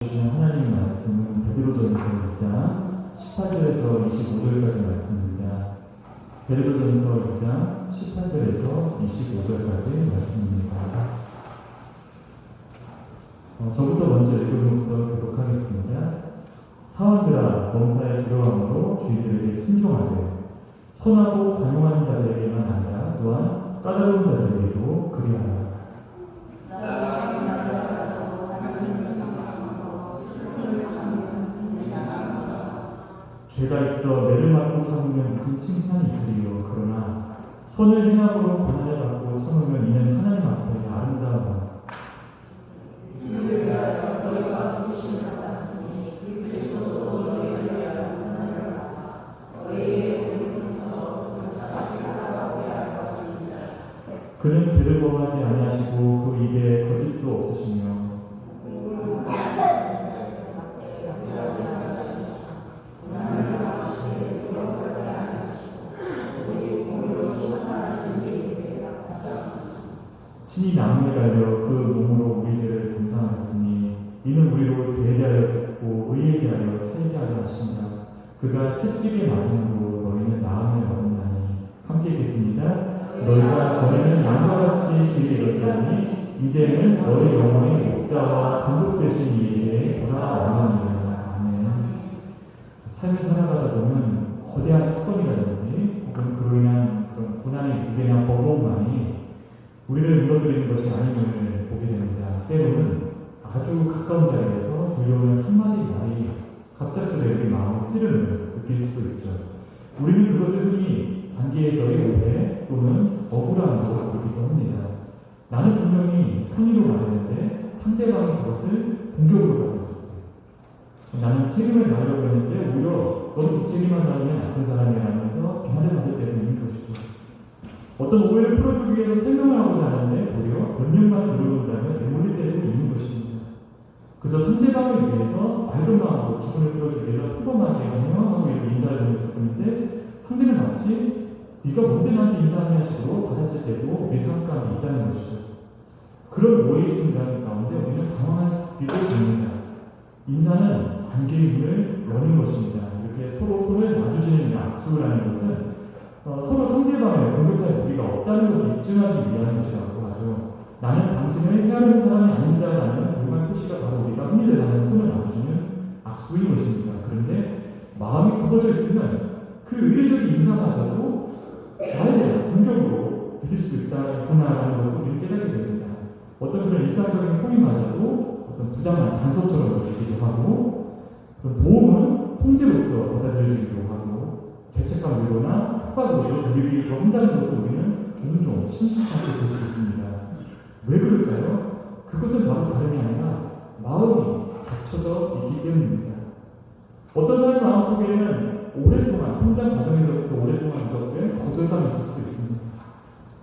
주신 하나님 말씀은 베드로전서 2장 18절에서 25절까지 말씀입니다. 베드로전서 2장 18절에서 25절까지 말씀입니다. 저부터 먼저 읽으면서 교독하겠습니다. 사원들아, 범사에 두려움으로 주의들에게 순종하되 선하고 관용하는 자들에게만 아니라 또한 까다로운 자들에게도 그리하라. 죄가 있어 매를 맞고 참으면 무슨 칭찬이 있으리요. 그러나 선을 행함으로 고난을 받고 참으면 이는 하나님 앞에 아름다운 그는 죄를 범하지 아니하시고 그 입에 거짓도 없으시며 친히 나무에 달려 그 몸으로 우리들을 담당하였으니 이는 우리로 죄에 대하여 죽고 의에 대하여 살게 하려 하신다. 그가 채찍에 맞음으로 너희는 나음을 얻었나니. 함께 읽겠습니다. 너희가 전에는 양과 같이 길을 잃었더니 이제는 너희 영혼의 목자와 감독 되신 이에게 돌아오느니라. 아멘. 삶을 살아가다 보면 거대한 사건이라든지 혹은 그로 인한 그런 고난의 무게나 버거움만이 우리를 물어들이는 것이 아님을 보게 됩니다. 때로는 아주 가까운 자리에서 들려오는 한마디 말이 갑작스레 우리 마음을 찌르는 느낄 수도 있죠. 우리는 그것을 흔히 관계에서의 오해 또는 억울함으로 부르기도 합니다. 나는 분명히 선의로 말했는데 상대방이 그것을 공격으로 받아들였대. 나는 책임을 다하려고 했는데 오히려 너는 무책임한 사람이 나쁜 사람이라면서 비난을 받을 때도 있는 것이죠. 어떤 오해를 풀어주기 위해서 설명을 하고자 하는데 도리어 변명만을 물어본다면 내몰릴 때도 있는 것입니다. 그저 상대방을 위해서 밝은 마음으로 기분을 풀어주기 위해서 평범하게 안녕하고 이렇게 인사를 드렸을 뿐인데 상대는 마치 네가 뭔데 나한테 인사하냐 식으로 받아칠 때도 예상감이 있다는 것이죠. 그런 오해의 순간 가운데 우리는 당황한 일도 있습니다. 인사는 관계의 문을 여는 것입니다. 이렇게 서로 손을 마주치는 악수라는 것은 서로 상대방을 공격할 무기가 없다는 것을 입증하기 위한 것이라고 하죠. 나는 당신을 헤아리는 사람이 아닌다라는 조용한 표시가 바로 우리가 흔히 대하는 손을 마주치는 악수인 것입니다. 그런데 마음이 굽어져 있으면 그 의례적인 인사마저도 나에 대한 공격으로 들릴 수 있다구나라는 것을 우리는 깨닫게 됩니다. 어떤 그런 일상적인 호의마저도 어떤 부당한 간섭처럼 느끼기도 하고 그런 도움은 통제로서 받아들여지기도 하고 죄책감 위로나 협박으로 들리기도 한다는 것을 우리는 종종 심심하게 볼 수 있습니다. 왜 그럴까요? 그것은 바로 다름이 아니라 마음이 닫혀져 있기 때문입니다. 어떤 사람의 마음속에는 오랫동안 성장 과정에서부터 오랫동안 누적된 거절감이 있을 수도 있습니다.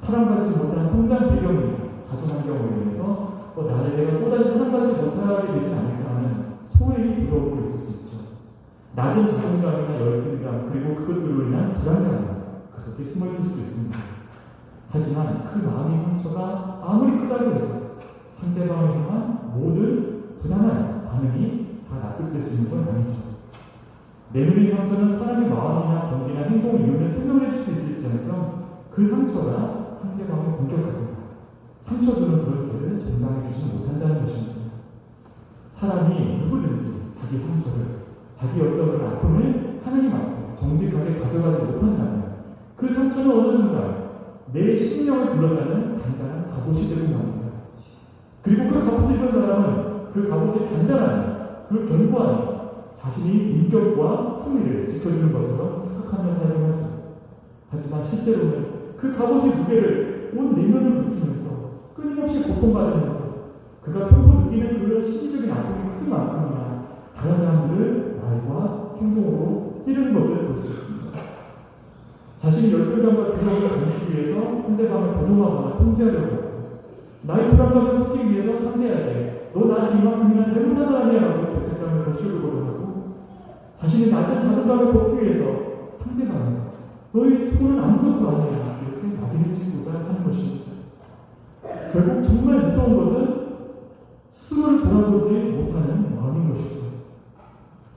사랑받지 못한 성장 배경이 가정환경으로 인해서 내가 또다시 사랑받지 못하게 되지 않을까 하는 소외의 두려움도 있을 수 있죠. 낮은 자존감이나 열등감 그리고 그것들로 인한 불안감 그 속에 숨어 있을 수도 있습니다. 하지만 그 마음의 상처가 아무리 크다고 해서 상대방을 향한 모든 부당한 반응이 다 납득될 수 있는 건 아니죠. 내면의 상처는 사람의 마음이나 경기나 행동 이유를 설명해 줄 수 있을지언정 그 상처가 상대방을 공격합니다. 상처주는 그런 죄를 정당해 주지 못한다는 것입니다. 사람이 누구든지 자기 상처를 자기 어떤 아픔을 하나님 앞에 정직하게 가져가지 못한다면 그 상처는 어느 순간 내 심령을 둘러싸는 단단한 갑옷이 되고 맙니다. 그리고 그 갑옷을 입은 사람은 그 갑옷의 단단한 그 견고함이 자신의 인격과 품위를 지켜주는 것처럼 착각하며 사용하죠. 하지만 실제로는 그 갑옷의 무게를 온 내면을 느끼면서 끊임없이 고통받으면서 그가 평소 느끼는 그런 심리적인 아픔이 크기 만큼이나 다른 사람들을 말과 행동으로 찌르는 것을 볼 수 있습니다. 자신의 열등감과 두려움을 감추기 위해서 상대방을 조종하거나 통제하려고 하고 나의 불안감을 섞기 위해서 상대에게 너 나한테 이만큼이나 잘못한 사람이야 라고 죄책감을 덧씌우려고도 하고 자신의 낮은 자존감을 덮기 위해서 상대방을 너의 수고는 아무것도 아니야 이렇게 낙인을 찍고자 하는 것입니다. 결국 정말 무서운 것은 스스로를 돌아보지 못하는 마음인 것이죠.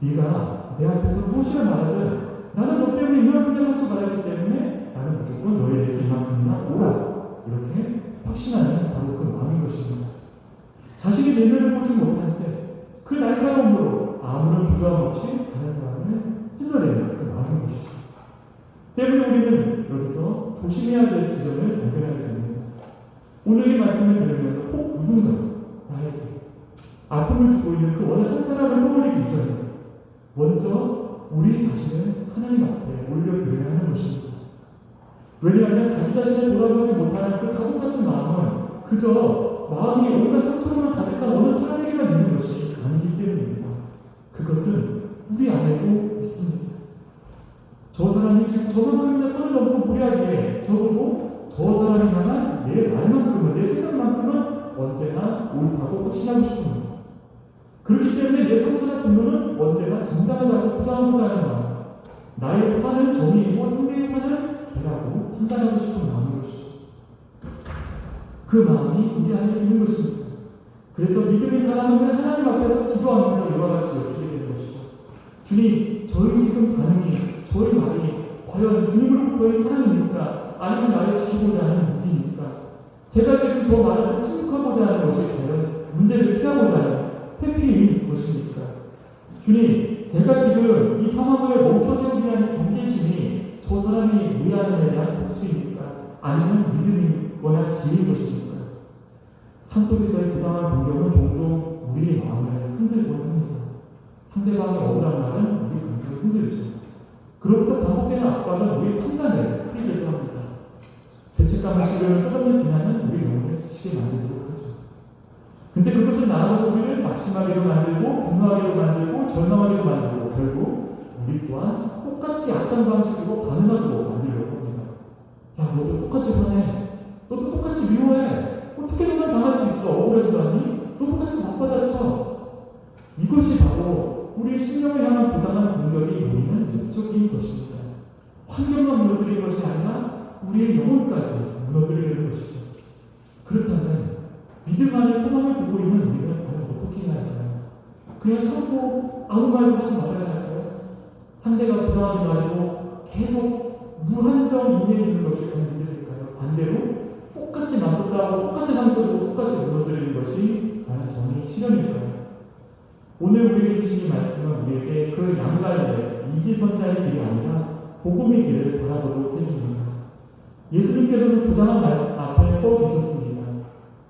네가 내 앞에서 무엇이라 말하든 나는 너 때문에 이만큼의 상처받았기 때문에 나는 무조건 너에 대해서 이만큼이나 오라. 이렇게 확신하는 바로 그 마음인 것입니다. 자신이 내면을 보지 못한 채 그 날카로움으로 아무런 주저함 없이 다른 사람을 찔러내는 그 마음인 것이죠. 때문에 우리는 여기서 조심해야 될 지점을 발견하게 됩니다. 오늘 이 말씀을 들으면서 혹 누군가 나에게 아픔을 주고 있는 그 어느 한 사람을 떠올리기 이전에 먼저 우리 자신을 하나님 앞에 올려드려야 하는 것입니다. 왜냐하면 자기 자신을 돌아보지 못하는 그 가족 같은 마음은 그저 마음이 온갖 상처로만 가득한 어느 사람에게만 있는 것이 아니기 때문입니다. 그것은 우리 안에도 있습니다. 저 사람이 지금 저만큼이나 선을 넘고 무리하게 적어도 저 사람이 향한 내 말만큼은, 내 생각만큼은 언제나 옳다고 확신하고 싶습니다. 그렇기 때문에 내 상처나 분노는 언제나 정당하다고 주장하고자 하는 마음, 나의 화는 정의이고 상대의 화는 죄라고 판단하고 싶은 마음인 것이죠. 그 마음이 우리 안에 있는 것입니다. 그래서 믿음의 사람은 하나님 앞에서 기도하면서 이와 같이 여쭈게 되는 것이죠. 주님, 저희 지금 반응이, 저희 말이 과연 주님으로부터의 사랑입니까? 아니면 나를 지키고자 하는 무기입니까? 제가 지금 저 말을 침묵하고자 하는 것이 과연 문제를 피하고자 하는 회피인 것입니까? 주님, 제가 지금 이 상황을 멈춰세우기 위한 경계심이 저 사람이 무리하는 데 대한 복수입니까? 아니면 믿음이거나 지혜인 것입니까? 산속에서의 부당한 공격은 종종 우리의 마음을 흔들곤 합니다. 상대방의 억울한 말은 우리 감정을 흔들죠. 그로부터 반복되는 압박은 우리의 판단을 흐리게 합니다. 죄책감과 시련을 끝없는 비난은 우리 영혼을 지치게 만들도록 하죠. 근데 그것은 나아가서 우리를 낙심하게도 만들고 분노하게도 만들고 절망하게도 만들고 결국 우리 또한 똑같이 악한 방식으로 반응하도록 만들려고 합니다. 야, 너도 똑같이 화내. 너도 똑같이 미워해. 어떻게 너만 당할 수 있어? 억울하지도 않니? 너도 똑같이 맞받아쳐. 이것이 바로 우리의 신령을 향한 부당한 공격이 노리는 목적인 것입니다. 환경만 무너뜨리는 것이 아니라 우리의 영혼까지 무너뜨리는 것이죠. 그렇다면 믿음 안에 소망을 두고 있는 우리는 과연 어떻게 해야 할까요? 그냥 참고 아무 말도 하지 말아야 할까요? 상대가 부당하게 말해도 계속 무한정 인내해주는 것이 과연 믿음일까요? 반대로 똑같이 맞서 싸우고 똑같이 상처주고 똑같이 무너뜨리는 것이 과연 정의 실현일까요? 오늘 우리에게 주신 이 말씀은 우리에게 그 양갈래 이지선자의 길이 아니라 복음의 길을 바라보도록 해줍니다. 예수님께서는 부당한 말씀 앞에 서 계셨습니다.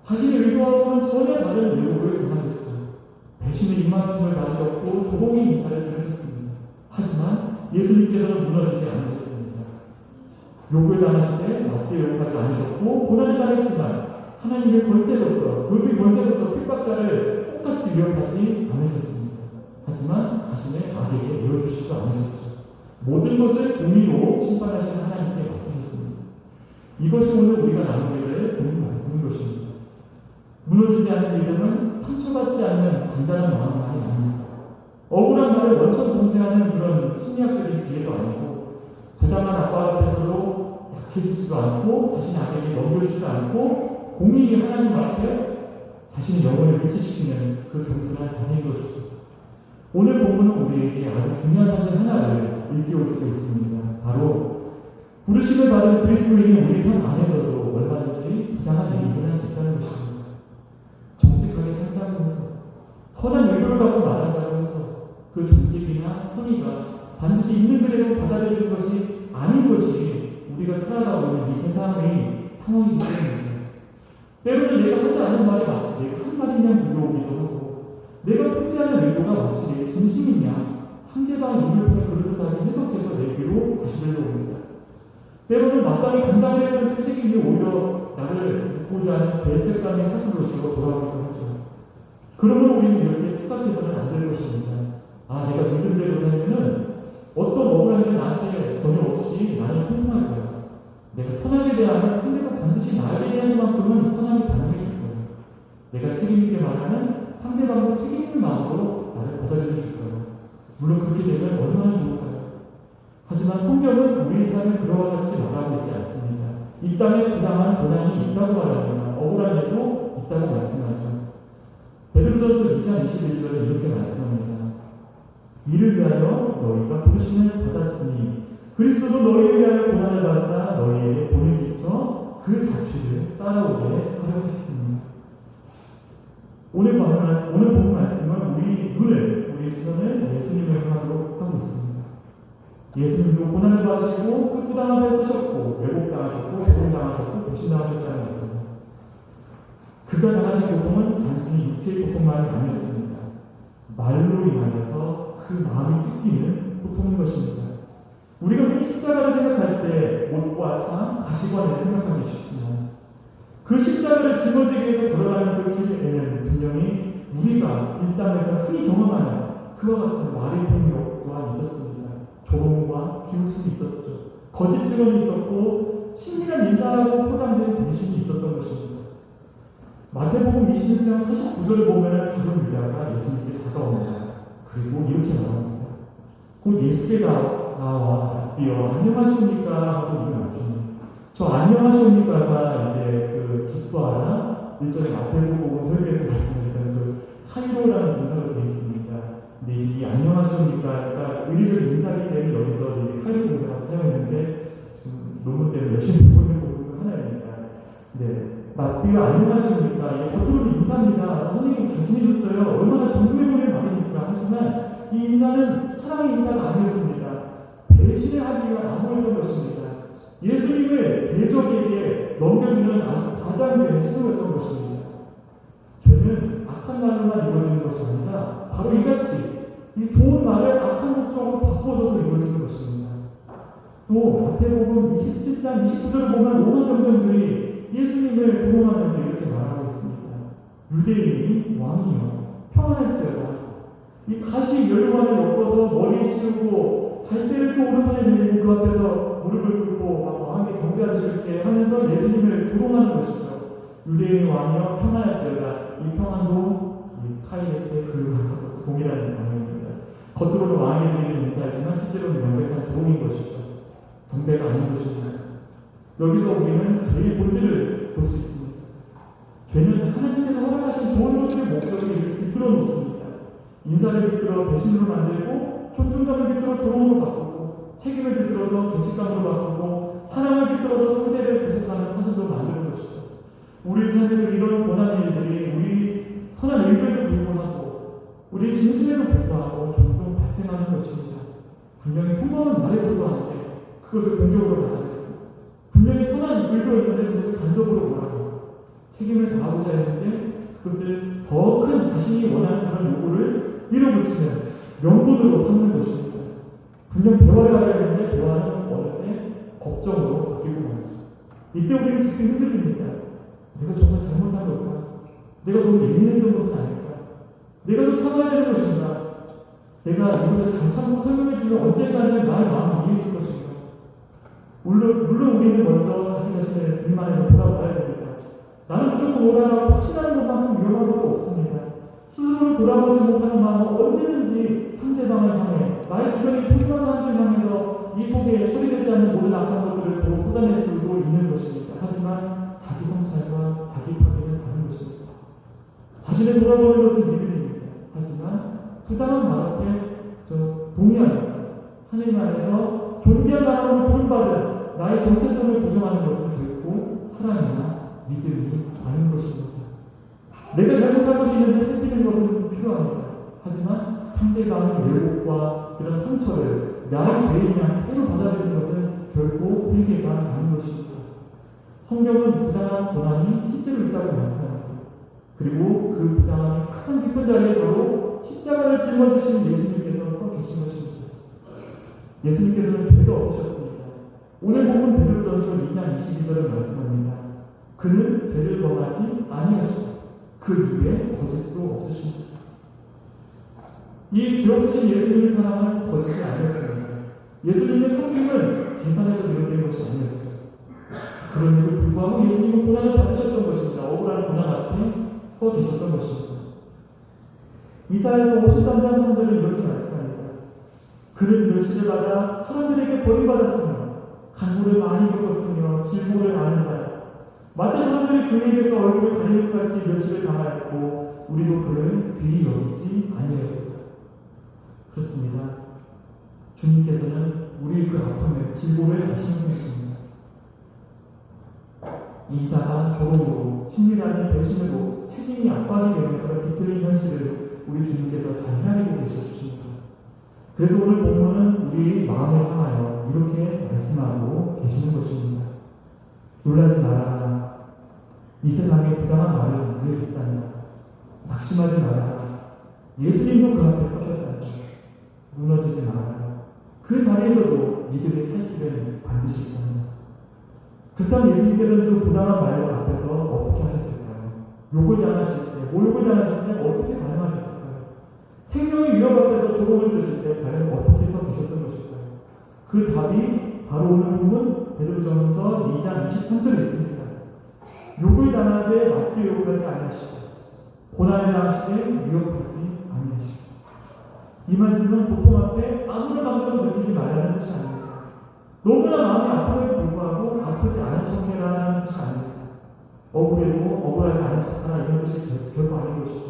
자신의 의도와는 전혀 다른 의도를 당하셨죠. 배신의 입맞춤을 받으셨고 조공의 인사를 들으셨습니다. 하지만 예수님께서는 무너지지 않으셨습니다. 욕을 당하시되 맞대 욕하지 않으셨고 고난을 당했지만 하나님의 권세로서, 그의 권세로서 핍박자를 똑같이 위협하지 않으셨습니다. 하지만 자신의 악에게 내어주시지 않으셨죠. 모든 것을 공의로 심판하시는 하나님께 맡기셨습니다. 이것이 오늘 우리가 나누게 될 본인 말씀인 것입니다. 무너지지 않는 믿음은 상처받지 않는 간단한 마음만이 아닙니다. 억울한 말을 원천 봉쇄하는 그런 심리학적인 지혜도 아니고 부당한 압박 앞에서도 약해지지도 않고 자신의 악에게 넘겨주지도 않고 공의의 하나님 앞에 자신의 영혼을 위치시키는 그 겸손한 자세인 것이죠. 오늘 본문은 우리에게 아주 중요한 사실 하나를 일깨워주고 있습니다. 바로 부르심을 받은 그리스도인인 우리 삶 안에서도 얼마든지 부당한 일이 일어날 수 있다는 것입니다. 정직하게 산다고 해서 선한 의도를 갖고 말한다고 해서 그 정직이나 선의가 반드시 있는 그대로 받아들여질 것이 아닌 것이 우리가 살아가고 있는 이 세상의 상황이기 때문입니다. 때로는 내가 하지 않은 말이 마치 내가 한 말이냐 들려오기도 하고 내가 통제하는 의도가 마치 내 진심이냐 상대방의 입을 통해 그릇하게 해석해서 내 귀로 다시 들려옵니다. 때로는 마땅히 감당해야 했던 그 책임이 오히려 나를 묻고자 하는 죄책감의 사슬로서 돌아오기도 하죠. 그러면 우리는 이렇게 착각해서는 안 될 것입니다. 아, 내가 믿음대로 살면은 어떤 억울한 게 나한테 전혀 없이 나는 통통할 거야. 내가 선하게 대하면 상대가 반드시 나에 대해서만큼은 선하게 반응해 줄 거야. 내가 책임있게 말하면 상대방도 책임있는 마음으로 나를 받아들여 줄 거야. 물론 그렇게 되면 얼마나 좋을까요? 하지만 성경은 우리 삶을 그와 같이 말하고 있지 않습니다. 이 땅에 부당한 고난이 있다고 말합니다. 억울한 일도 있다고 말씀하죠. 베드로전서 2장 21절에 이렇게 말씀합니다. 이를 위하여 너희가 부르심을 받았으니 그리스도도 너희를 위하여 고난을 받사 너희에게 본을 끼쳐 그 자취를 따라오게 하려 하셨습니다. 오늘 본 말씀은 우리 시선을 예수님을 향하도록 하고 있습니다. 예수님도 고난을 받으시고 끝부당 앞에 서셨고 왜곡당하셨고 조롱당하셨고 배신당하셨다는 것입니다. 그가 당하신 고통은 단순히 육체의 고통만이 아니었습니다. 말로 인하여서 그 마음이 찢기는 고통인 것입니다. 우리가 십자가를 생각할 때 옷과 창, 가시관을 생각하기 쉽지만 그 십자가를 짊어지기 위해서 걸어가는 그 길에는 분명히 우리가 일상에서 흔히 경험하는 그와 같은 말의 폭력 또한 있었습니다. 조롱과 비웃음이 있었죠. 거짓 증언이 있었고 친밀한 인사하고 포장된 배신이 있었던 것입니다. 마태복음 26장 49절을 보면 다른 유다가 예수님께 다가옵니다. 그리고 이렇게 말합니다. 곧 예수께 나와 납비여 안녕하십니까 하고 입을 맞춥니다. 저 안녕하십니까가 이제 그 기뻐하라 1절에 마태복음 설교에서 말씀하셨던 그 카이로라는 동사로 되어 있습니다. 근데 이 안녕하십니까가 의례적 인사기 때문에 여기서 카이로 동사가 사용했는데 지금 논문 때문에 열심히 보고 있는 부분 하나입니다. 네. 납비여 안녕하십니까? 겉으로는 인사입니다. 선생님 잘 지내셨어요? 얼마나 존중해보는 말입니까? 하지만 이 인사는 사랑의 인사가 아니었습니다. 배신을 하기 위한 암호였던 것입니다. 예수님을 대적에게 넘겨주는 아주 과장된 신호였던 것입니다. 죄는 악한 말로만 이루어지는 것이 아니라 바로 이같이 이 좋은 말을 악한 목적으로 바꿔서도 이루어지는 것입니다. 또 마태복음 27장 29절을 보면 로마 병정들이 예수님을 조롱하면서 이렇게 말하고 있습니다. 유대인이 왕이여 평안할지어다. 이 가시 열관을 엮어서 머리에 씌우고 갈대를 또 오른손에 들고 그 앞에서 무릎을 꿇고 막 왕에게 경배하듯이 이렇게 하면서 예수님을 조롱하는 것이죠. 유대인 왕이여 평안할지어다. 이 평안도 이 카이에테 그 동일한 단어입니다. 겉으로는 왕에게 드리는 인사이지만 실제로는 명백한 조롱인 것이죠. 경배가 아닌 것입니다. 여기서 우리는 죄의 본질을 볼 수 있습니다. 죄는 하나님께서 허락하신 좋은 것들의 목적을 비틀어 놓습니다. 인사를 비틀어 배신으로 만들고 존중감을 비틀어 조롱으로 바꾸고 책임을 비틀어서 죄책감으로 바꾸고 사랑을 비틀어서 상대를 구속하는 사슬로 만드는 것이죠. 우리 삶에도 이런 고난의 일들이 우리 선한 의도에도 불구하고 우리 진심에도 불구하고 종종 발생하는 것입니다. 분명히 평범한 말에 불구하는데 그것을 공격으로 받아들이고 분명히 선한 의도였는데 그것을 간섭으로 몰아가고 책임을 다하고자 했는데 그것을 더 큰 자신이 원하는 그런 요구를 밀어붙이는 명분으로 삼는 것입니다. 분명 대화를 하려 했는데 대화는 어느새 걱정으로 바뀌고 말이죠. 이때 우리는 깊이 흔들립니다. 내가 정말 잘못한 걸까? 내가 너무 예민했던 것은 아닐까? 내가 더 참아야 되는 것인가? 내가 이것을 잘 참고 설명해주면 언젠가는 나의 마음을 이해해줄 것인가? 물론 우리는 먼저 자기 자신을 등만해서 돌아봐야 됩니다. 나는 무조건 옳아라고 확신하는 것만큼 위험한 것도 없습니다. 스스로를 돌아보지 못하는 마음은 언제든지 상대방을 향해 나의 주변의 소중한 사람들을 향해서 이 속에 처리되지 않는 모든 악한 것들을 보고 쏟아낼 수도 있는 것입니다. 하지만 자기 성찰과 자기 파괴는 다른 것입니다. 자신을 돌아보는 것은 믿음입니다. 하지만 부당한 말 앞에 동의하면서 하나님 안에서 존귀한 사람으로 부름받은 나의 정체성을 부정하는 것은 결코 사랑이나 믿음이 아닌 것입니다. 내가 잘못한 것이 있는데 살피는 것은 필요합니다. 하지만 상대방의 왜곡과 그런 상처를 나의 죄이냐 그대로 받아들이는 것은 결코 회개가 아닌 것입니다. 성경은 부당한 고난이 실제로 있다고 말씀합니다. 그리고 그 부당함이 가장 깊은 자리에 바로 십자가를 짊어지신 예수님께서 서 계신 것입니다. 예수님께서는 죄가 없으셨습니다. 오늘 보면 베드로전서 2장 22절을 말씀합니다. 그는 죄를 범하지 아니하시고 그 입에 거짓도 없으십니다. 이 죄 없으신 예수님의 사랑은 거짓이 아니었습니다. 예수님의 성김은 계산에서 비롯된 것이 아니었죠. 그럼에도 불구하고 예수님은 고난을 받으셨던 것입니다. 억울한 고난 앞에 서 계셨던 것입니다. 이사야서 53장 3절은 이렇게 말씀합니다. 그는 멸시를 받아 사람들에게 버림받았으며 간구를 많이 겪었으며 질고를 많은 자라. 마치 사람들이 그에게서 얼굴을 가리는 것 같이 멸시를 당하였고 우리도 그를 귀히 여기지 아니하였도다. 그렇습니다. 주님께서는 우리 그 아픔에 질고를 하시는 것입니다. 이사가 조롱으로 친밀한 배신으로 책임이 압박이 되는 그런 비틀린 현실을 우리 주님께서 잘 헤아리고 계셔주십니다. 그래서 오늘 본문은 우리 마음을 향하여 이렇게 말씀하고 계시는 것입니다. 놀라지 마라. 이 세상에 부당한 말을 우리에게 했단다. 낙심하지 마라. 예수님도 그 앞에 서셨단다. 무너지지 마라. 그 자리에서도 믿음의 살 길을 반드시 있단다. 그렇다면 예수님께서는 그 부당한 말 앞에서 어떻게 하셨을까요? 욕을 당하실 때, 모욕을 당하실 때 어떻게 반응하셨을까요? 생명의 위협 앞에서 조롱을 들으실 때 과연 어떻게 서 계셨던 것일까요? 그 답이 바로 오늘 본문 베드로전서 2장 23절에 있습니다. 욕을 당하되 맞게 욕하지 아니하시고 고난을 당하시되 위협하지 아니하시고. 이 말씀은 보통 앞에 아무런 감정을 느끼지 말라는 뜻이 아닙니다. 너무나 마음이 아픔에도 불구하고 아프지 않은 척해라는 뜻이 아닙니다. 억울해도 억울하지 않은 척하라 이런 뜻이 결코 아닌 것이죠.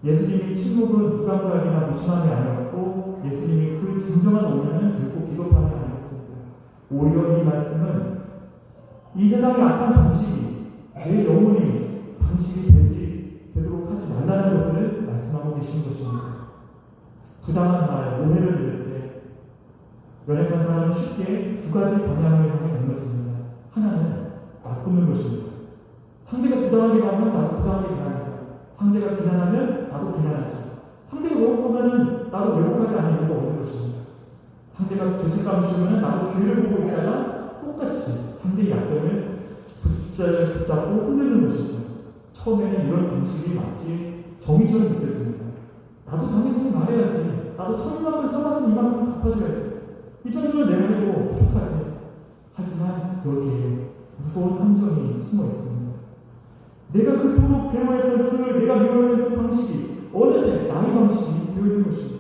예수님이 침묵은 무감각이나 무심함이 아니었고 예수님이 그 진정한 오면은 결코 비겁함이 아니었습니다. 오히려 이 말씀은 이 세상의 악한 방식이 내 영혼이 방식이 되도록 하지 말라는 것을 말씀하고 계신 것입니다. 부당한 말, 오해를 들을 때 연약한 사람은 쉽게 두 가지 방향을 향해 넘어집니다. 하나는 바꾸는 것입니다. 상대가 부당하게 가면 나도 부당하게 대합니다. 상대가 비난하면 나도 비난하죠. 상대가 왜곡하면 나도 왜곡하지 않을 이유가 없는 것입니다. 상대가 죄책감을 주면 나도 기회를 보고 있다가 똑같이 상대의 약점을 붙잡고 흔드는 것이죠. 처음에는 이런 방식이 마치 정의처럼 느껴집니다. 나도 당했으니 말해야지. 나도 천만큼 참았으니 이만큼 갚아줘야지. 이 정도는 내가 해도 부족하지. 하지만 여기에 무서운 함정이 숨어 있습니다. 내가 그토록 배워했던 내가 배워했던 그 방식이 어느새 나의 방식이 되어있는 것입니다.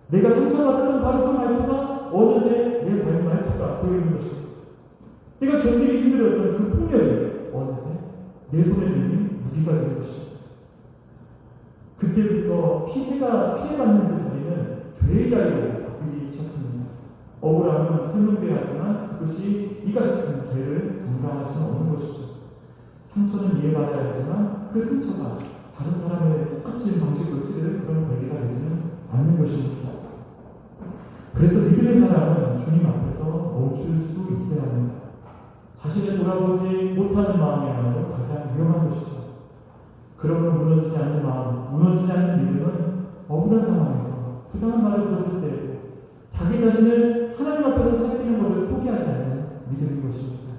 내가 상처받았던 바로 그 말투가 어느새 내 말투가 되어있는 것입니다. 내가 견디기 힘들었던 그 폭력이 어느새 내 손에 들린 무기가 되는 것입니다. 그때부터 피해받는 그 자리는 죄의 자리로 바뀌기 시작합니다. 억울함은 설명돼야 하지만 그것이 이가 같은 죄를 정당할 수는 없는 것이죠. 상처는 이해받아야 하지만 그 상처가 다른 사람의 똑같이 방식으로 찌르는 그런 관계가 되지는 않는 것입니다. 그래서 믿음의 사람은 주님 앞에서 멈출 수 있어야 합니다. 자신을 돌아보지 못하는 마음이야말로 가장 위험한 것이죠. 그러므로 무너지지 않는 마음, 무너지지 않는 믿음은 억울한 상황에서 부당한 말을 들었을 때 자기 자신을 하나님 앞에서 살피는 것을 포기하지 않는 믿음인 것입니다.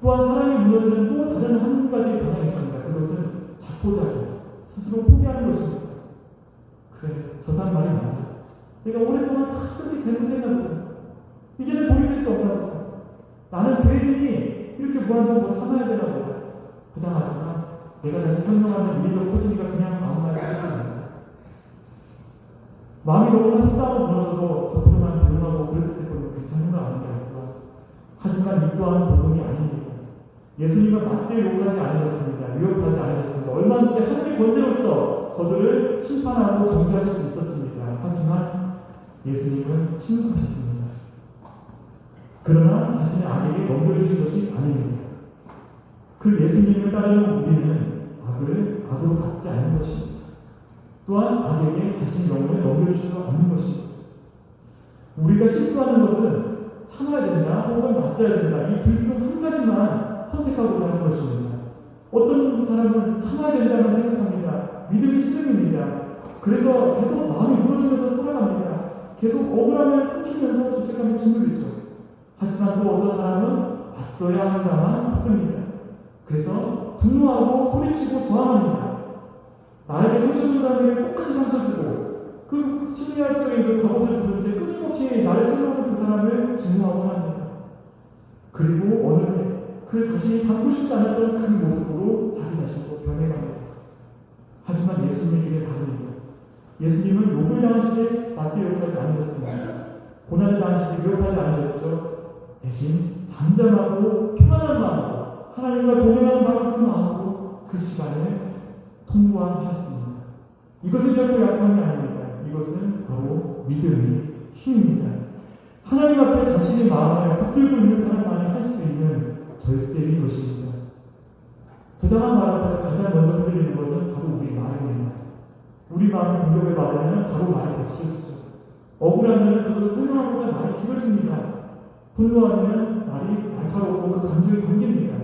또한 사람이 무너지는 또 다른 한 가지 방향이 있습니다. 그것은 자포자기, 스스로 포기하는 것입니다. 그래, 저 사람 말이 맞아. 내가 오랫동안 다 그렇게 잘못했나 보다. 이제는 돌이킬 수 없나 보다. 나는 죄인이니 이렇게 무한정 더 참아야 되나 보다. 부당하지만 내가 다시 설명하는 리더 코치니까 그냥 아무 말도 하지 않았지. 마음이 너무나 속상하고 무너져도 겉으로만 조용하고 그럴 때 보면 괜찮은 거 아닌가 했다. 하지만 이 또한 복음이 아닙니다. 예수님은 맞대 욕하지 않으셨습니다. 위협하지 않으셨습니다. 얼마든지 하나님의 권세로서 저들을 심판하고 정죄하실 수 있었습니다. 하지만 예수님은 침묵하셨습니다. 그러나 자신의 악에게 넘겨주신 것이 아닙니다. 그 예수님을 따르는 우리는 악을 악으로 갚지 않는 것입니다. 또한 악에게 자신의 영혼을 넘겨주지도 않는 것입니다. 우리가 실수하는 것은 참아야 된다 혹은 맞서야 된다 이 둘 중 한 가지만 선택하고자 하는 것입니다. 어떤 사람은 참아야 된다만 생각합니다. 믿음이 싫음입니다. 그래서 계속 마음이 무너지면서 살아갑니다. 계속 억울하면 삼키면서 죄책감에 짓눌리죠. 하지만 또 어떤 사람은 맞서야 한다만 붙듭니다. 그래서 분노하고 소리치고 저항합니다. 나에게 상처 준 사람에게 똑같이 상처 주고 그 심리학적인 그 갑옷을 부른 채 끊임없이 나를 찔러오는 그 사람을 증오하곤 합니다. 그리고 어느새 그 자신이 닮고 싶지 않았던 그 모습으로 자기 자신도 변해갑니다. 하지만 예수님의 길은 다릅니다. 예수님은 욕을 당하시되 맞게 욕하지 않으셨습니다. 고난을 당하시되 위협하지 않으셨죠. 대신 잠잠하고 평안한 마음으로 하나님과 동행하는 바로 그 마음으로 그 시간을 통과하셨습니다. 이것은 결코 약함이 아닙니다. 이것은 바로 믿음의 힘입니다. 하나님 앞에 자신의 마음을 붙들고 있는 사람만이 할 수 있는 절제인 것입니다. 부당한 말 앞에서 가장 먼저 흔들리는 것은 바로 우리 마음입니다. 우리 마음이 공격을 받으면 바로 말이 거칠어지죠. 억울하면 그것을 설명하고자 말이 길어집니다. 분노하면 말이 날카롭고 그 감정이 담깁니다.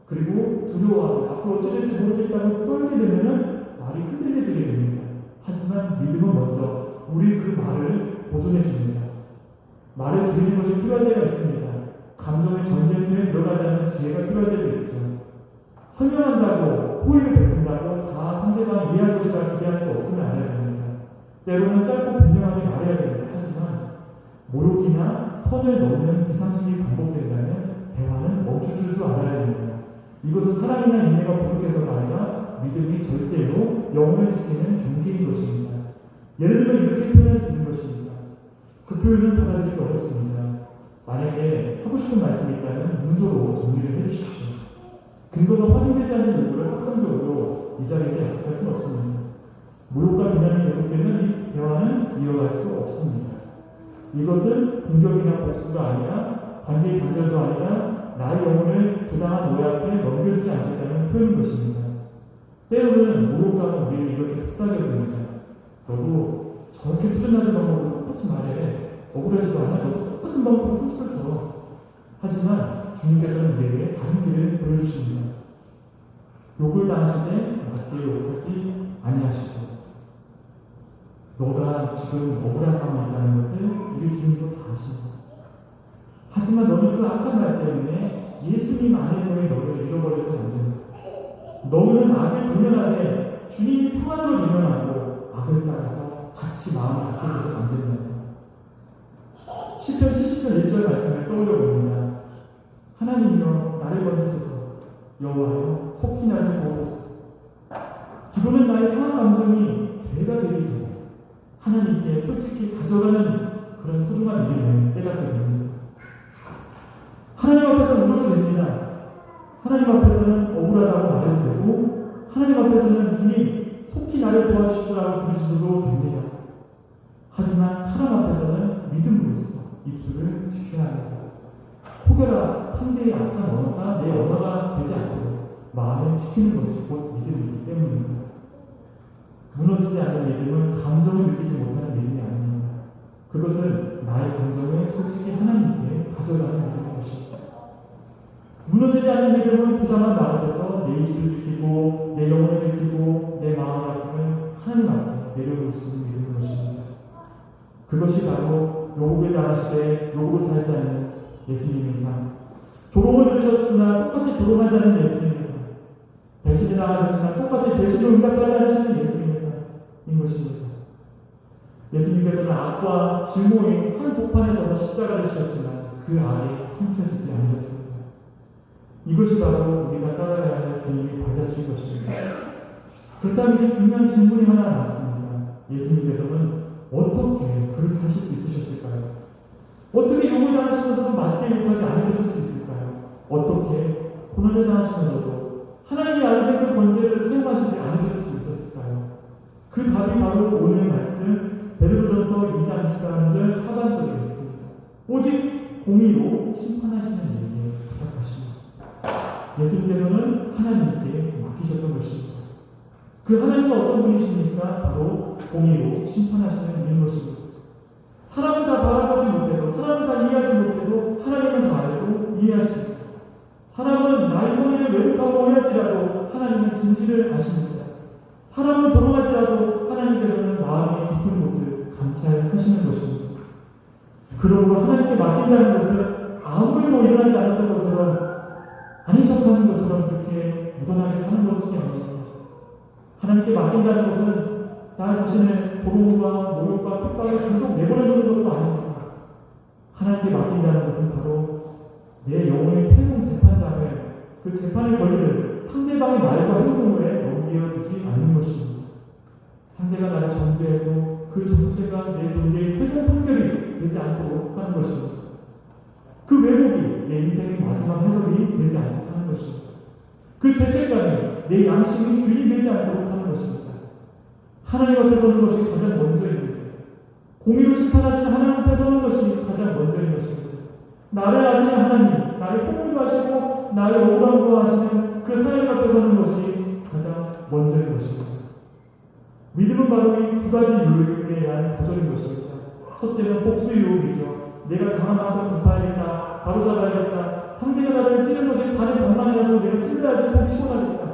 그리고 두려워하고 앞으로 어찌 될지 모르겠다고 떨게 되면 말이 흔들려지게 됩니다. 하지만 믿음은 먼저 우리 그 말을 보존해 줍니다. 말을 줄이는 것이 필요할 때가 있습니다. 감정의 전쟁터에 들어가지 않는 지혜가 필요할 때도 있죠. 설명한다고 호의를 베푼다고 다 상대방이 이해할 것이라 기대할 수 없으면 안 됩니다. 때로는 짧고 분명하게 말해야 됩니다. 하지만 모욕이나 선을 넘는 비상식이 반복된다면 대화는 멈출 줄도 알아야 됩니다. 이것은 사랑이나 인내가 부족해서가 아니라 믿음이 절제로 영혼을 지키는 경계인 것입니다. 예를 들어 이렇게 표현할 수 있는 것입니다. 그 표현은 받아들이기 어렵습니다. 만약에 하고 싶은 말씀이 있다면 문서로 정리를 해주십시오. 근거가 확인되지 않는 요구를 확정적으로 이 자리에서 약속할 수는 없습니다. 모욕과 비난이 계속되면 이 대화는 이어갈 수 없습니다. 이것은 공격이나 복수가 아니라 관계의 단절도 아니라 나의 영혼을 부당한 오해 앞에 넘겨주지 않겠다는 표현인 것입니다. 때로는 모욕감은 우리를 이렇게 속삭여줍니다. 너도 저렇게 수준 낮은 방법으로 똑같이 말해. 억울하지도 않아. 너도 똑같은 방법으로 상처를 줘. 하지만 주님께서는 우리에게 다른 길을 보여주십니다. 욕을 당하시되 맞게 욕하지 아니하시고 너가 지금 억울한 상황에 있다는 것을 우리 주님도 다 아십니다. 하지만 너는 그 악한 말 때문에 예수님 안에서의 너를 잃어버려서는 안 됩니다. 너는 악을 도면하되 주님이 평안으로 도면하고 악을 따라서 같이 마음이 약해져서는 안 된다. 시편 70편 1절 말씀을 떠올려 봅니다. 하나님이여 나를 건지소서 여호와여 속히 나를 도우소서. 기도는 나의 상한 감정이 죄가 되기 전에 하나님께 솔직히 가져가는 그런 소중한 일임을 깨닫게 됩니다. 하나님 앞에서는 울어도 됩니다. 하나님 앞에서는 억울하다고 말해도 되고 하나님 앞에서는 주님 속히 나를 도와주시라고 부르셔도 됩니다. 하지만 사람 앞에서는 믿음으로써 입술을 지켜야 합니다. 혹여나 상대의 악한 언어가 내 언어가 되지 않도록 마음을 지키는 것이 곧 믿음이기 때문입니다. 무너지지 않는 믿음은 감정을 느끼지 못하는 믿음이 아닙니다. 그것은 나의 감정을 솔직히 하나님께 가져가는 믿음인 것입니다. 무너지지 않는 믿음은 부당한 말 앞에서 내 입술을 지키고 내 영혼을 지키고 내 마음의 아픔을 하나님 앞에 내려놓을 수 있는 믿음인 것입니다. 그것이 바로 요곡에 당하시되 요곡을 살지 않는 예수님의 삶, 조롱을 들으셨으나 똑같이 조롱하지 않는 예수님의 삶, 배신을 당하셨지만 똑같이 배신을 응답하지 않으시는 예수님의 삶인 것입니다. 예수님께서는 악과 증오의 한 복판에 서서 십자가를 지셨지만 그 아래 삼켜지지 않으셨습니다. 이것이 바로 우리가 따라가야 할 주님이 발자취인 것입니다. 그렇다면 이제 중요한 질문이 하나 남습니다. 예수님께서는 어떻게 그렇게 하실 수 있으셨을까요? 어떻게 욕을 당하시면서도 맞게 욕하지 않으셨을 수 있을까요? 어떻게 고난을 당하시면서도 하나님이 알게 그 권세를 사용하시지 않으셨을 수 있었을까요? 그 답이 바로 오늘 말씀 베드로전서 2장 14절 하반절에 있습니다. 오직 공의로 심판하시는 이에게 부탁하십니다. 예수님께서는 하나님께 맡기셨던 것입니다. 그 하나님은 어떤 분이십니까? 바로 공의로 심판하시는 분인 것입니다. 사람은 다 바라보지 못해도, 사람은 다 이해하지 못해도 하나님은 다 알고 이해하십니다. 사람은 나의 선의를 왜곡하고 오해할지라도 하나님은 진실을 아십니다. 사람은 조롱할지라도 하나님께서는 마음의 깊은 곳을 감찰하시는 것입니다. 그러므로 하나님께 맡긴다는 것은 아무 일도 일어나지 않았던 것처럼 아닌 척하는 것처럼 그렇게 무던하게 사는 것이 아닙니다. 하나님께 맡긴다는 것은 나 자신을 조롱과 모욕과 핍박을 계속 내버려두는 것도 아닙니다. 하나님께 맡긴다는 것은 바로 내 영혼의 최종 재판장을 그 재판에 걸리는 상대방의 말과 행동에 넘겨두지 않는 것입니다. 상대가 나를 정죄해도 그 정죄가 내 존재의 최종 판결이 되지 않도록 하는 것입니다. 그 왜곡이 내 인생의 마지막 해석이 되지 않도록 하는 것입니다. 그 죄책감이 내 양심의 주인이 되지 않도록 하는 하나님 앞에 서는 것이 가장 먼저입니다. 공의로 심판하시는 하나님 앞에 서는 것이 가장 먼저인 것입니다. 나를 아시는 하나님, 나를 통일로 하시고 나를 억울함으로 하시는 그 하나님 앞에 서는 것이 가장 먼저인 것입니다. 믿음은 바로 이 두 가지 유혹에 대한 도전인 것입니다. 첫째는 복수 유혹이죠. 내가 당한 만큼 갚아야겠다, 바로잡아야겠다, 상대가 나를 찌른 것에 반의 반만이라도 내가 찔러야지 속이 시원하겠다.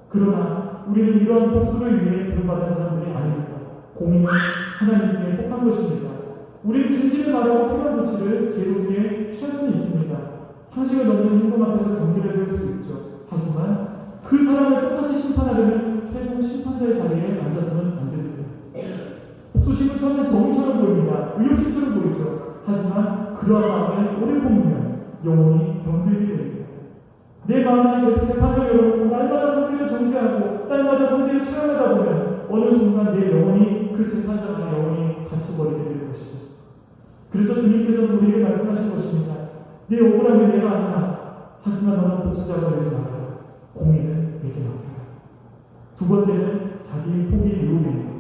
그러나 우리는 이러한 복수를 위해 부름받은 사람들이 아닙니다. 공의는 하나님께 속한 것입니다. 우리는 진실을 말하고 필요한 조치를 지혜롭게 취할 수는 있습니다. 상식을 넘는 행동 앞에서 경계를 세울 수 있죠. 하지만 그 사람을 똑같이 심판하려는 최종 심판자의 자리에 앉아서는 안 됩니다. 복수심은 처음엔 정의처럼 보입니다. 의욕심처럼 보이죠. 하지만 그러한 마음을 오래 품으면 영혼이 병들게 됩니다. 내 마음을 계속 재판을 열어놓고 날마다 상대를 정죄하고 날마다 상대를 체험하다 보면 어느 순간 내 영혼이 그 재판자가 영혼이 갇혀버리게 되는 것이죠. 그래서 주님께서는 우리에게 말씀하신 것입니다. 내 억울함을 내가 안다. 하지만 너는 복수자가 되지 말아라. 공의는 내게 맡겨라. 두 번째는 자기 포기 유혹입니다.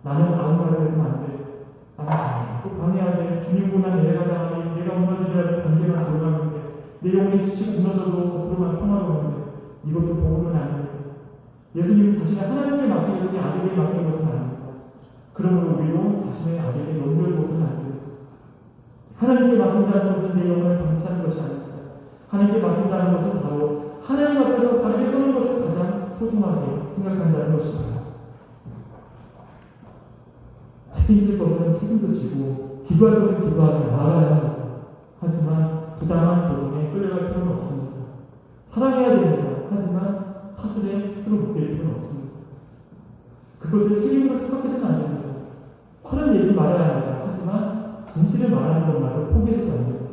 나는 아무 말을 해서는 안 돼. 나는 계속 방해해야 돼. 주님보다 내가 당하니 내가 무너지려 관계만 조용하는데 내 영혼이 지치고 무너져도 겉으로만 평화로운데 이것도 복음은 아닙니다. 예수님은 자신의 하나님께 맡기겠지 아들에게 맡긴 것은 아닙니다. 그러므로 우리도 자신의 아들에게 넘겨주어서는 안 됩니다. 하나님께 맡긴다는 것은 내 영혼을 방치하는 것이 아닙니다. 하나님께 맡긴다는 것은 바로 하나님 앞에서 바르게 서는 것을 가장 소중하게 생각한다는 것입니다. 책임질 것은 책임도 지고 기도할 것은 기도하지 말아야 합니다. 하지만 부당한 조롱에 끌려갈 필요는 없습니다. 사랑해야 됩니다. 하지만 사슬에 스스로 묶일 필요는 없습니다. 그것을 책임으로 생각해서는 안 됩니다. 화를 내지 말아야 합니다. 하지만 진실을 말하는 것마저 포기해서도 안 됩니다.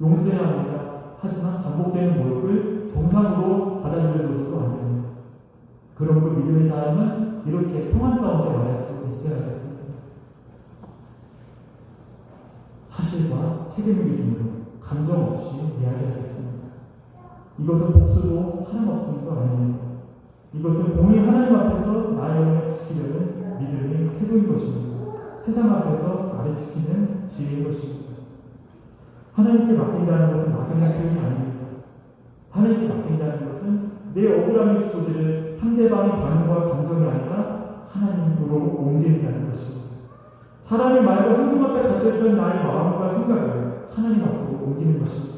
용서해야 합니다. 하지만 반복되는 모욕을 정상으로 받아들여서도 안 됩니다. 그런 그 믿음의 사람은 이렇게 평안 가운데 말할 수 있어야겠습니다. 사실과 책임을 기준으로 감정 없이 이야기하겠습니다. 이것은 복수도 사랑 없음도 아닙니다. 이것은 공의 하나님 앞에서 나의 영혼을 지키려는 믿음의 태도인 것입니다. 세상 앞에서 나를 지키는 지혜인 것입니다. 하나님께 맡긴다는 것은 막연한 표현이 아닙니다. 하나님께 맡긴다는 것은 내 억울함의 주소지를 상대방의 반응과 감정이 아니라 하나님으로 옮긴다는 것입니다. 사람의 말과 행동 앞에 갇혀있던 나의 마음과 생각을 하나님 앞으로 옮기는 것입니다.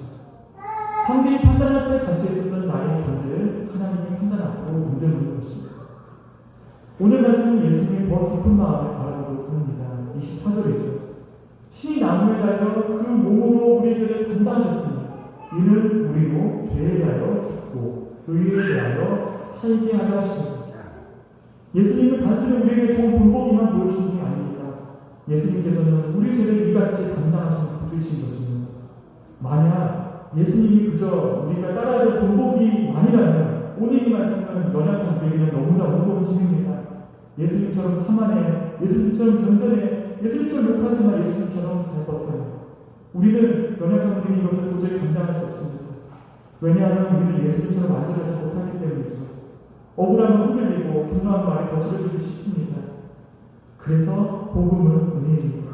상대의 판단 앞에 갇혀있었던 나의 존재를 하나님의 판단 앞으로 옮겨놓는 것입니다. 오늘 말씀은 예수님의 더 깊은 마음을 바라보도록 합니다. 24절이죠. 친히 나무에 달려 그 몸으로 우리 죄를 담당하셨으니 이는 우리로 죄에 대하여 죽고 의에 대하여 살게 하려 하십니다. 예수님은 단순히 우리에게 좋은 본보기만 보여주신 분이 아닙니다. 예수님께서는 우리 죄를 이같이 담당하시는 구주이신 것입니다. 만약 예수님이 그저 우리가 따라야 될 본보기만이라면 오늘 이 말씀은 연약한 우리에게는 너무나 무거운 짐입니다. 예수님처럼 참아내, 예수님처럼 견뎌내, 예수님처럼 욕하지만 예수님처럼 잘 버텨요. 우리는 연약한 우리는 이것을 도저히 감당할 수 없습니다. 왜냐하면 우리는 예수님처럼 완전하지 못하기 때문이죠. 억울함은 흔들리고 분노한 말이 거칠어지기 쉽습니다. 그래서 복음은 은혜입니다.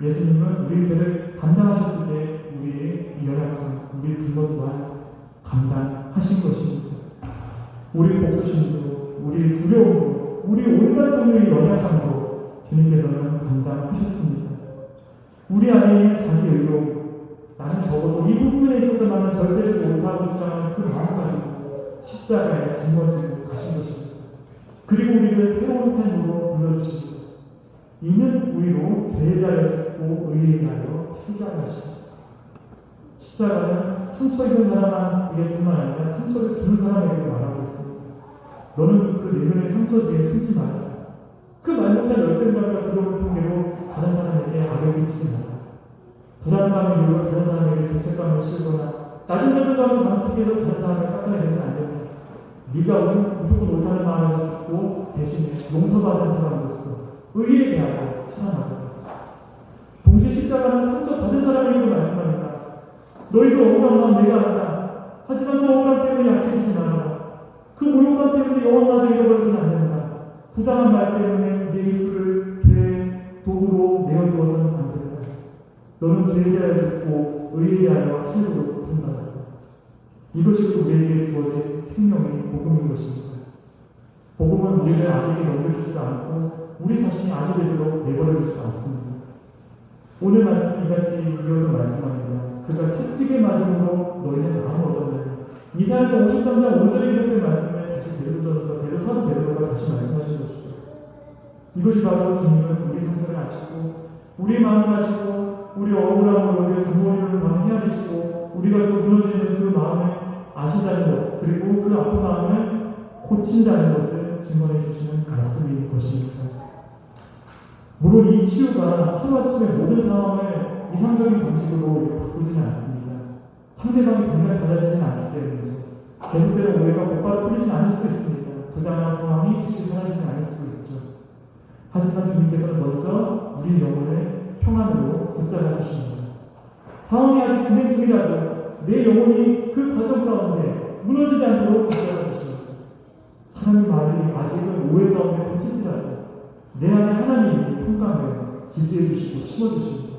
예수님은 우리의 죄를 감당하셨을 때 우리의 연약함, 우리의 분노 또한 감당하신 것입니다. 우리의 복수심도, 우리의 두려움도, 우리의 온갖 종류의 연약함도 주님께서는 감당하셨습니다. 우리 안에 있는 자기 의로 나는 적어도 이 부분에 있어서 나는 절대로 못하고 주장하는 그 마음 가지고 십자가에 짊어지고 가신 것입니다. 그리고 우리를 새로운 삶으로 불러주십니다. 이는 우리로 죄에 대하여 죽고 의에 대하여 살게 하십니다. 십자가는 상처 입은 사람에게뿐만 아니라 상처를 주는 사람에게도 말하고 있습니다. 너는 그 내면의 상처 뒤에 숨지 마라. 그 말 못한 열등감과 두려움을 통해로 다른 사람에게 악을 끼치지 마라. 불안감을 이유로 다른 사람에게 죄책감을 씌우거나 낮은 자존감을 감추기 위해서 다른 사람을 깎아내려서는 안 됩니다. 네가 오늘 무조건 옳다는 마음에서 죽고 대신에 용서받은 사람으로서 의에 대하여 살아나다. 동시에 십자가는 상처받은 사람에게도 말씀합니다. 너희도 억울한 마음 내가 안다. 하지만 그 억울함 때문에 약해지지 말아라. 그 모욕감 때문에 영혼마저 잃어버려서는 안 된다. 부당한 말 때문에 내 입술을 죄의 도구로 내어주어서는 안 된다. 너는 죄에 대하여 죽고 의에 대하여 살도록 한다. 이것이 우리에게 주어진 생명의 복음인 것입니다. 복음은 우리를 악에게 넘겨주지도 않고 우리 자신이 악이 되도록 내버려주지 않습니다. 오늘 말씀 이같이 이어서 말씀합니다. 그가 채찍에 맞음으로 너희는 나음을 얻었느니. 이사야서 53장 5절에 기록된 말씀을 다시 베드로전서 사도 베드로가 다시 말씀하신 것이죠. 이것이 바로 주님은 우리 상처를 아시고 우리 마음을 아시고 우리 억울함으로 우리의 장모님을 마음을 헤아리시고 우리가 또 무너지는 그 마음을 아신다는 것, 그리고 그 아픈 마음을 고친다는 것을 증언해 주시는 말씀인 것입니다. 물론 이 치유가 하루아침에 모든 상황을 이상적인 방식으로 바꾸지는 않습니다. 상대방이 당장 달라지지는 않기 때문이죠. 계속되는 오해가 곧바로 풀리진 않을 수도 있습니다. 부당한 상황이 즉시 사라지지 않을 수도 있죠. 하지만 주님께서는 먼저 우리 영혼을 평안으로 붙잡아 주십니다. 상황이 아직 진행 중이라도 내 영혼이 그 과정 가운데 무너지지 않도록 붙잡아 주십니다. 사람의 말이 아직은 오해 가운데 갇힐지라도 내 안에 하나님이 평강을 지지해 주시고 심어 주십니다.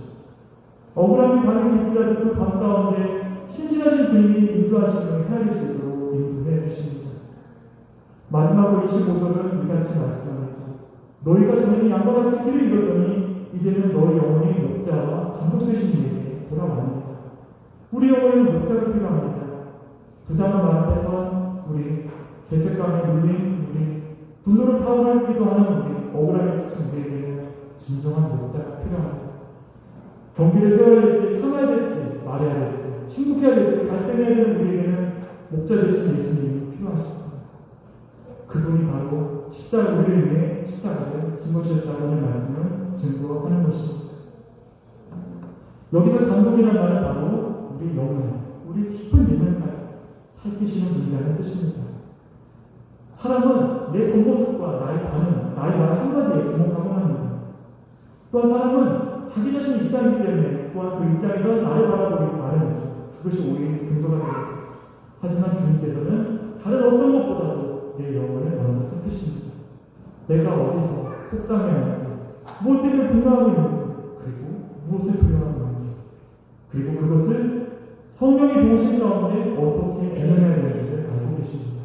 억울함이 반을 길지라도 그 밤 가운데 신실하신 주님이 인도하시는 헤아릴 수 있도록 인도해 주십니다. 마지막으로 25절은 이같이 말씀합니다. 너희가 전에 양과 같이 길을 잃었더니 이제는 너희 영혼이 목자와 감독되신 이에게 돌아옵니다. 우리 영혼에는 목자가 필요합니다. 부당한 말 앞에서 우리, 죄책감에 눌린 우리, 분노를 타오르기도 하는 우리, 억울함에 지친 우리에게는 진정한 목자가 필요합니다. 경계를 세워야 될지, 참아야 될지, 말해야 될지, 침묵해야 될지, 갈등해야 되는 우리에게는 목자 되신 예수님이 필요하십니다. 그분이 바로 우리를 위해 십자가를 짊어지셨다고 하는 말씀을 증거하는 것입니다. 여기서 감독이라는 말은 바로 우리 영혼, 우리 깊은 내면까지 살피시는 분이라는 뜻입니다. 사람은 내 겉모습과 나의 반응, 나의 말 한마디에 주목하곤 합니다. 또한 사람은 자기 자신의 입장이기 때문에 또한 그 입장에서 나를 바라보기 마련이죠. 그것이 오히려 근거가 됩니다. 하지만 주님께서는 다른 어떤 것보다도 내 영혼을 먼저 살피십니다. 내가 어디서 속상해하는지, 무엇 때문에 분노하고 있는지, 그리고 무엇을 두려워하고 있는지, 그리고 그것을 성령의 도우심 가운데 어떻게 대응해야 되는지를 알고 계십니다.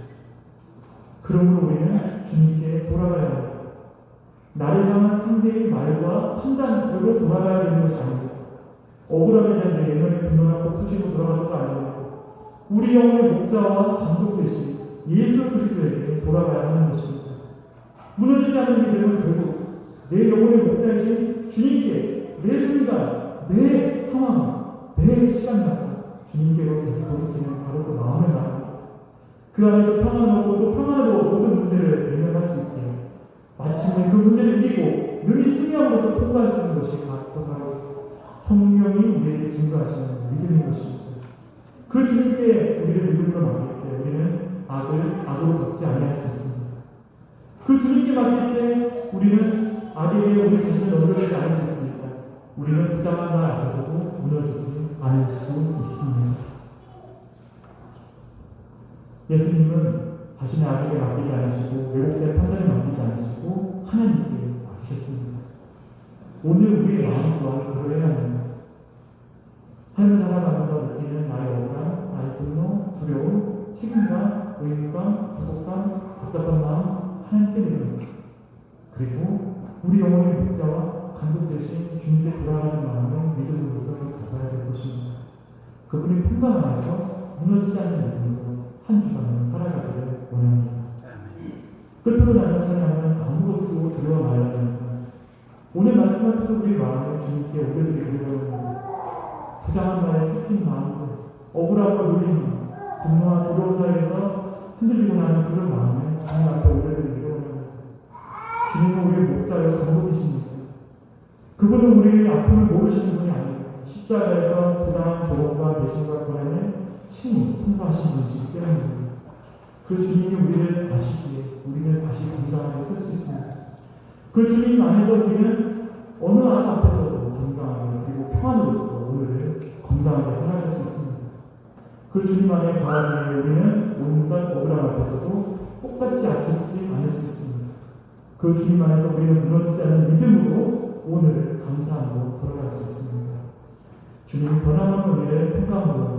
그러므로 우리는 주님께 돌아가야 합니다. 나를 향한 상대의 말과 판단으로 돌아가야 되는 것이 아닙니다. 억울함에 대한 내 내면의 분노나 수식으로 돌아가서도 아닙니다. 우리 영혼의 목자와 감독 되신 예수 그리스도에게 돌아가야 하는 것입니다. 무너지지 않는 믿음은 결국 내 영혼의 목자이신 주님께 매 순간, 매 상황, 매 시간마다 주님께로 계속 돌이키는 바로 그 마음의 말입니다. 그 안에서 평안하고 또 평안으로 모든 문제를 외면할 수 있게 마침내 그 문제를 이기고 능히 승리함으로써 통과해주는 것이 바로 성령이 우리에게 증거하시는 믿음인 것입니다. 그 주님께 우리를 믿음으로 맡길 때 우리는 악으로 갚지 아니할 수 있습니다. 그 주님께 맡길 때 우리는 악에게 우리 자신을 넘겨주지 않을 수 있습니다. 우리는 부당한 말 앞에서도 무너지지 않을 수 있습니다. 예수님은 자신의 악에게 맡기지 않으시고 왜곡된 판단에 맡기지 않으시고 하나님께 맡기셨습니다. 오늘 우리의 마음 또한 그러해야 합니다. 삶을 살아가면서 느끼는 나의 억울함, 나의 분노, 두려움, 책임감, 의무감, 부족감, 답답한 마음 하나님께 드립니다. 그리고 우리 영혼의 목자와 감독 대신 주님께 돌아가는 마음을 믿음으로써 잡아야 될 것입니다. 그분의 평강 안에서 무너지지 않는 믿음으로 한 주간을 살아가기를 원합니다. 끝으로 나는 찬양은 아무것도 두려워 말아야 합니다. 오늘 말씀 앞에서 우리 마음을 주님께 올려드리기를 원합니다. 부당한 말에 찢긴 마음과 억울함과 눌린 마음, 분노와 두려움 사이에서 흔들리고 나는 그런 마음을 주님 앞에 올려드리기를 원합니다. 주님은 우리의 목자여 감독이십니다. 그분은 우리의 아픔을 모르시는 분이 아닙니다. 십자가에서 부당한 조롱과 배신과 고난을 친히 통과하신 분이시기 때문입니다. 그 주님이 우리를 아시기에 우리는 다시 건강하게 설 수 있습니다. 그 주님 안에서 우리는 어느 악 앞에서도 건강하게 그리고 평안으로서 오늘을 건강하게 살아갈 수 있습니다. 그 주님 안에 거하기에 우리는 온갖 억울함 앞에서도 똑같이 약해지지 않을 수 있습니다. 그 주님 안에서 우리는 무너지지 않는 믿음으로 오늘 감사하고 돌아갈 수 있습니다. 주님 변함없는 우리를 평강으로